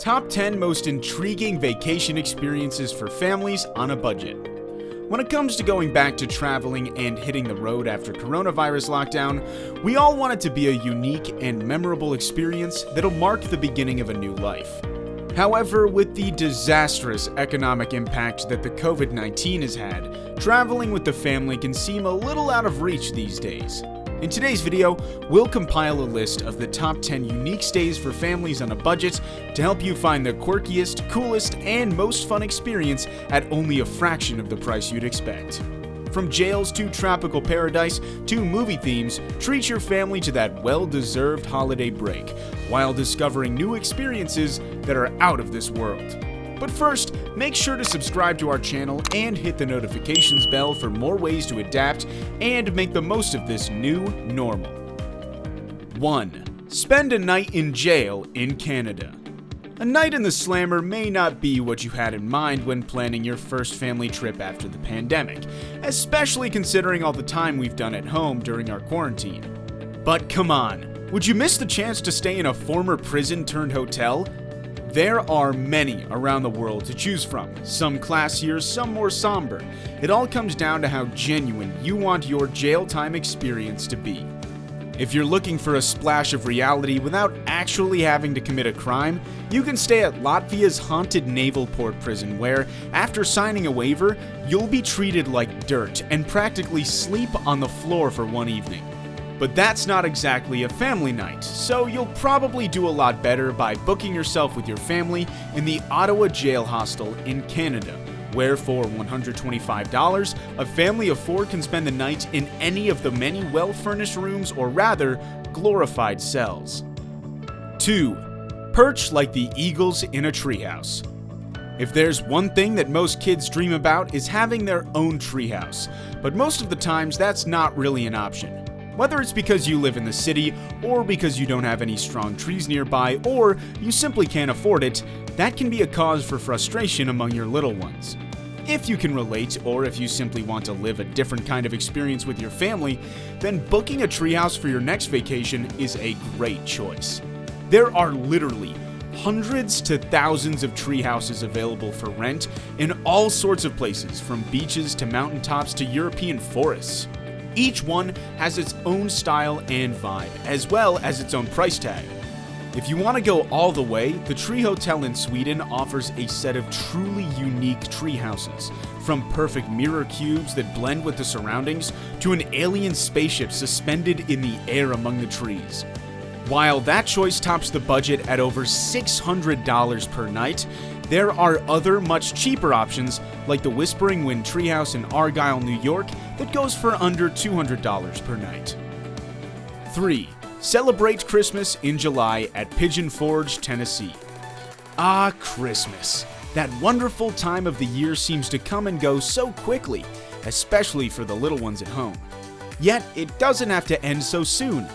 Top 10 most intriguing vacation experiences for families on a budget. When it comes to going back to traveling and hitting the road after coronavirus lockdown, we all want it to be a unique and memorable experience that'll mark the beginning of a new life. However, with the disastrous economic impact that the COVID-19 has had, traveling with the family can seem a little out of reach these days. In today's video, we'll compile a list of the top 10 unique stays for families on a budget to help you find the quirkiest, coolest, and most fun experience at only a fraction of the price you'd expect. From jails to tropical paradise to movie themes, treat your family to that well-deserved holiday break while discovering new experiences that are out of this world. But first, make sure to subscribe to our channel and hit the notifications bell for more ways to adapt and make the most of this new normal. 1. Spend a night in jail in Canada. A night in the slammer may not be what you had in mind when planning your first family trip after the pandemic, especially considering all the time we've done at home during our quarantine. But come on, would you miss the chance to stay in a former prison turned hotel? There are many around the world to choose from, some classier, some more somber. It all comes down to how genuine you want your jail time experience to be. If you're looking for a splash of reality without actually having to commit a crime, you can stay at Latvia's haunted naval port prison where, after signing a waiver, you'll be treated like dirt and practically sleep on the floor for one evening. But that's not exactly a family night, so you'll probably do a lot better by booking yourself with your family in the Ottawa Jail Hostel in Canada, where for $125, a family of 4 can spend the night in any of the many well-furnished rooms, or rather, glorified cells. 2. Perch like the eagles in a treehouse. If there's one thing that most kids dream about is having their own treehouse, but most of the times that's not really an option. Whether it's because you live in the city, or because you don't have any strong trees nearby, or you simply can't afford it, that can be a cause for frustration among your little ones. If you can relate, or if you simply want to live a different kind of experience with your family, then booking a treehouse for your next vacation is a great choice. There are literally hundreds to thousands of treehouses available for rent in all sorts of places, from beaches to mountaintops to European forests. Each one has its own style and vibe, as well as its own price tag. If you want to go all the way, the Tree Hotel in Sweden offers a set of truly unique tree houses, from perfect mirror cubes that blend with the surroundings to an alien spaceship suspended in the air among the trees. While that choice tops the budget at over $600 per night, there are other much cheaper options like the Whispering Wind Treehouse in Argyle, New York that goes for under $200 per night. 3. Celebrate Christmas in July at Pigeon Forge, Tennessee. Ah, Christmas. That wonderful time of the year seems to come and go so quickly, especially for the little ones at home. Yet, it doesn't have to end so soon.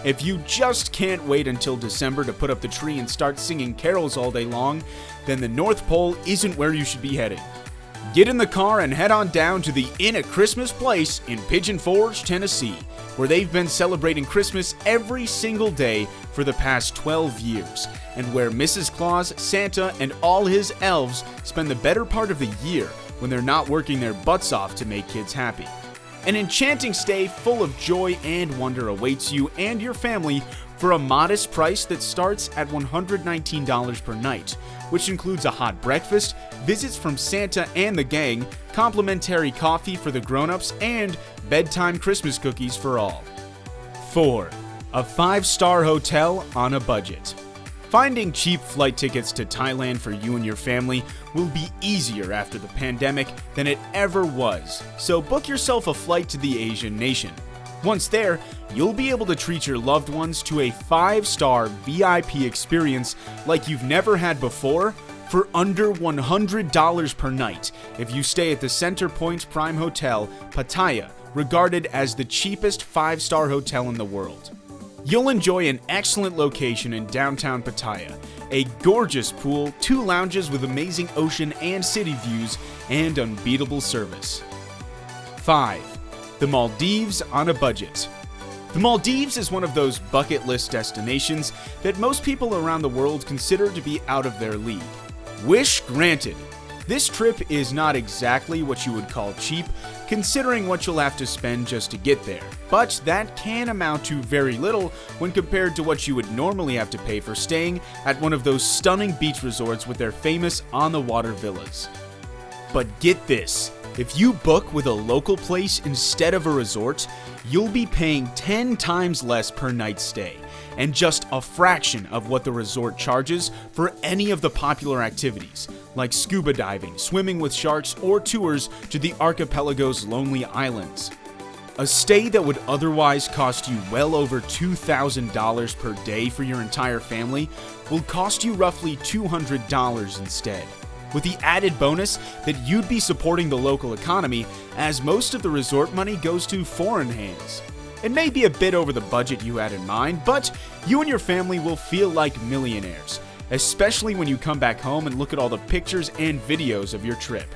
If you just can't wait until December to put up the tree and start singing carols all day long, then the North Pole isn't where you should be heading. Get in the car and head on down to the Inn at Christmas Place in Pigeon Forge, Tennessee, where they've been celebrating Christmas every single day for the past 12 years, and where Mrs. Claus, Santa, and all his elves spend the better part of the year when they're not working their butts off to make kids happy. An enchanting stay full of joy and wonder awaits you and your family for a modest price that starts at $119 per night, which includes a hot breakfast, visits from Santa and the gang, complimentary coffee for the grown-ups, and bedtime Christmas cookies for all. 4. A 5-star hotel on a budget. Finding cheap flight tickets to Thailand for you and your family will be easier after the pandemic than it ever was, so book yourself a flight to the Asian nation. Once there, you'll be able to treat your loved ones to a 5-star VIP experience like you've never had before for under $100 per night if you stay at the Center Point Prime Hotel, Pattaya, regarded as the cheapest 5-star hotel in the world. You'll enjoy an excellent location in downtown Pattaya, a gorgeous pool, 2 lounges with amazing ocean and city views, and unbeatable service. 5. The Maldives on a budget. The Maldives is one of those bucket list destinations that most people around the world consider to be out of their league. Wish granted. This trip is not exactly what you would call cheap, considering what you'll have to spend just to get there, but that can amount to very little when compared to what you would normally have to pay for staying at one of those stunning beach resorts with their famous on-the-water villas. But get this, if you book with a local place instead of a resort, you'll be paying 10 times less per night stay, and just a fraction of what the resort charges for any of the popular activities, like scuba diving, swimming with sharks, or tours to the archipelago's lonely islands. A stay that would otherwise cost you well over $2,000 per day for your entire family will cost you roughly $200 instead, with the added bonus that you'd be supporting the local economy, as most of the resort money goes to foreign hands. It may be a bit over the budget you had in mind, but you and your family will feel like millionaires, especially when you come back home and look at all the pictures and videos of your trip.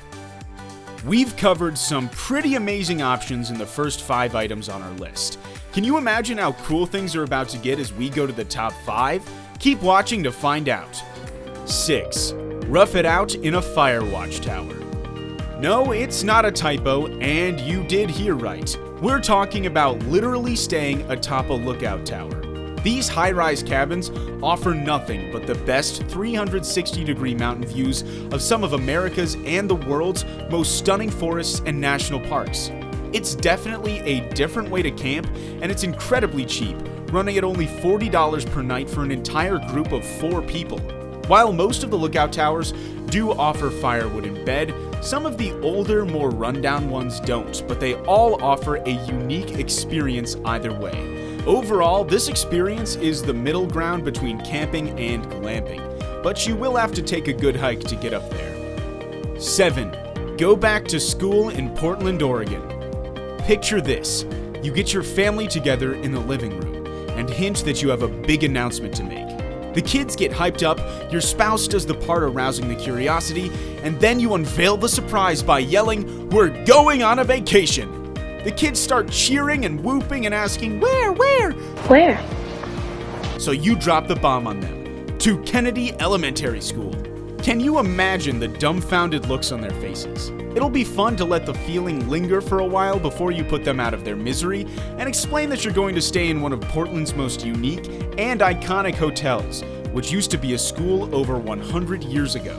We've covered some pretty amazing options in the first 5 items on our list. Can you imagine how cool things are about to get as we go to the top 5? Keep watching to find out. 6. Rough it out in a fire watchtower. No, it's not a typo, and you did hear right. We're talking about literally staying atop a lookout tower. These high-rise cabins offer nothing but the best 360-degree mountain views of some of America's and the world's most stunning forests and national parks. It's definitely a different way to camp, and it's incredibly cheap, running at only $40 per night for an entire group of 4 people. While most of the lookout towers do offer firewood in bed, some of the older, more rundown ones don't, but they all offer a unique experience either way. Overall, this experience is the middle ground between camping and glamping, but you will have to take a good hike to get up there. 7. Go back to school in Portland, Oregon. Picture this. You get your family together in the living room and hint that you have a big announcement to make. The kids get hyped up, your spouse does the part arousing the curiosity, and then you unveil the surprise by yelling, "We're going on a vacation!" The kids start cheering and whooping and asking, Where? Where? So you drop the bomb on them. To Kennedy Elementary School. Can you imagine the dumbfounded looks on their faces? It'll be fun to let the feeling linger for a while before you put them out of their misery and explain that you're going to stay in one of Portland's most unique and iconic hotels, which used to be a school over 100 years ago.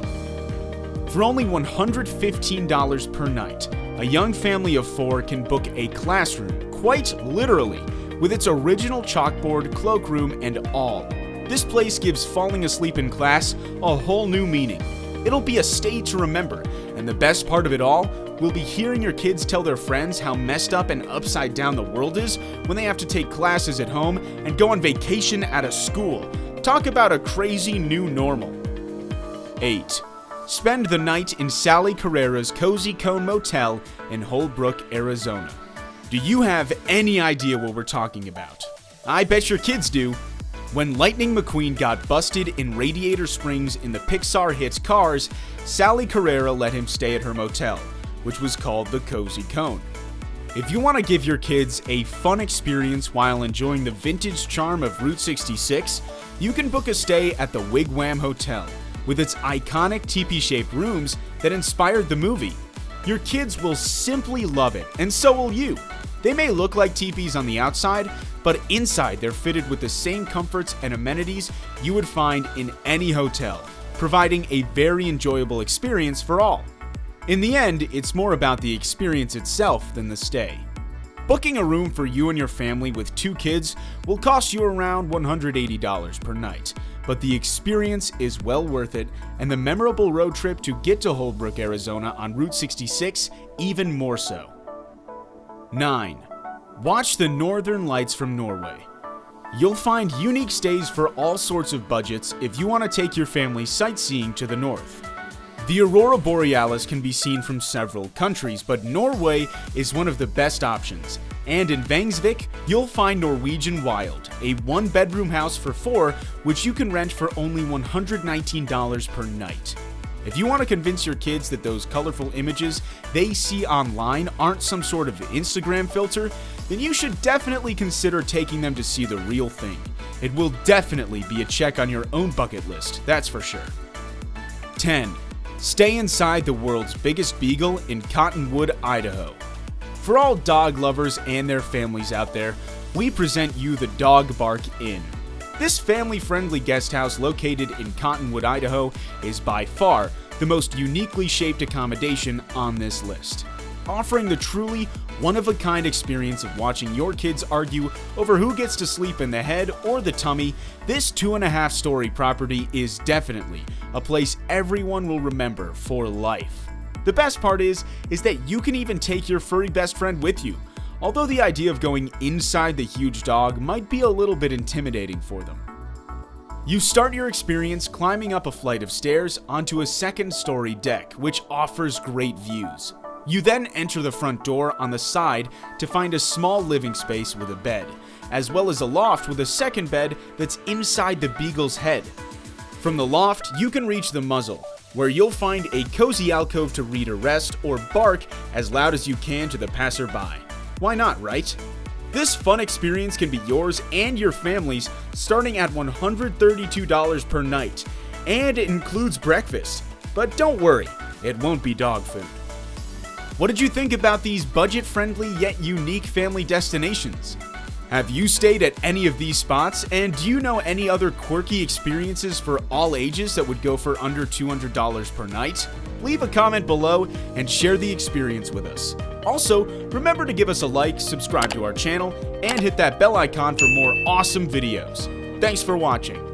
For only $115 per night, a young family of 4 can book a classroom, quite literally, with its original chalkboard, cloakroom, and all. This place gives falling asleep in class a whole new meaning. It'll be a stay to remember, and the best part of it all will be hearing your kids tell their friends how messed up and upside down the world is when they have to take classes at home and go on vacation at a school. Talk about a crazy new normal. 8. Spend the night in Sally Carrera's Cozy Cone Motel in Holbrook, Arizona. Do you have any idea what we're talking about? I bet your kids do. When Lightning McQueen got busted in Radiator Springs in the Pixar hit Cars, Sally Carrera let him stay at her motel, which was called the Cozy Cone. If you want to give your kids a fun experience while enjoying the vintage charm of Route 66, you can book a stay at the Wigwam Hotel, with its iconic teepee-shaped rooms that inspired the movie. Your kids will simply love it, and so will you. They may look like teepees on the outside, but inside they're fitted with the same comforts and amenities you would find in any hotel, providing a very enjoyable experience for all. In the end, it's more about the experience itself than the stay. Booking a room for you and your family with 2 kids will cost you around $180 per night, but the experience is well worth it, and the memorable road trip to get to Holbrook, Arizona on Route 66 even more so. 9. Watch the Northern Lights from Norway. You'll find unique stays for all sorts of budgets if you want to take your family sightseeing to the north. The Aurora Borealis can be seen from several countries, but Norway is one of the best options. And in Vangsvik, you'll find Norwegian Wild, a 1-bedroom house for 4, which you can rent for only $119 per night. If you want to convince your kids that those colorful images they see online aren't some sort of Instagram filter, then you should definitely consider taking them to see the real thing. It will definitely be a check on your own bucket list, that's for sure. 10. Stay inside the world's biggest beagle in Cottonwood, Idaho. For all dog lovers and their families out there, we present you the Dog Bark Inn. This family-friendly guest house located in Cottonwood, Idaho is by far the most uniquely shaped accommodation on this list. Offering the truly one-of-a-kind experience of watching your kids argue over who gets to sleep in the head or the tummy, this 2.5-story property is definitely a place everyone will remember for life. The best part is that you can even take your furry best friend with you, although the idea of going inside the huge dog might be a little bit intimidating for them. You start your experience climbing up a flight of stairs onto a second-story deck, which offers great views. You then enter the front door on the side to find a small living space with a bed, as well as a loft with a second bed that's inside the beagle's head. From the loft, you can reach the muzzle, where you'll find a cozy alcove to read or rest or bark as loud as you can to the passerby. Why not, right? This fun experience can be yours and your family's starting at $132 per night, and it includes breakfast. But don't worry, it won't be dog food. What did you think about these budget-friendly yet unique family destinations? Have you stayed at any of these spots, and do you know any other quirky experiences for all ages that would go for under $200 per night? Leave a comment below and share the experience with us. Also, remember to give us a like, subscribe to our channel, and hit that bell icon for more awesome videos. Thanks for watching.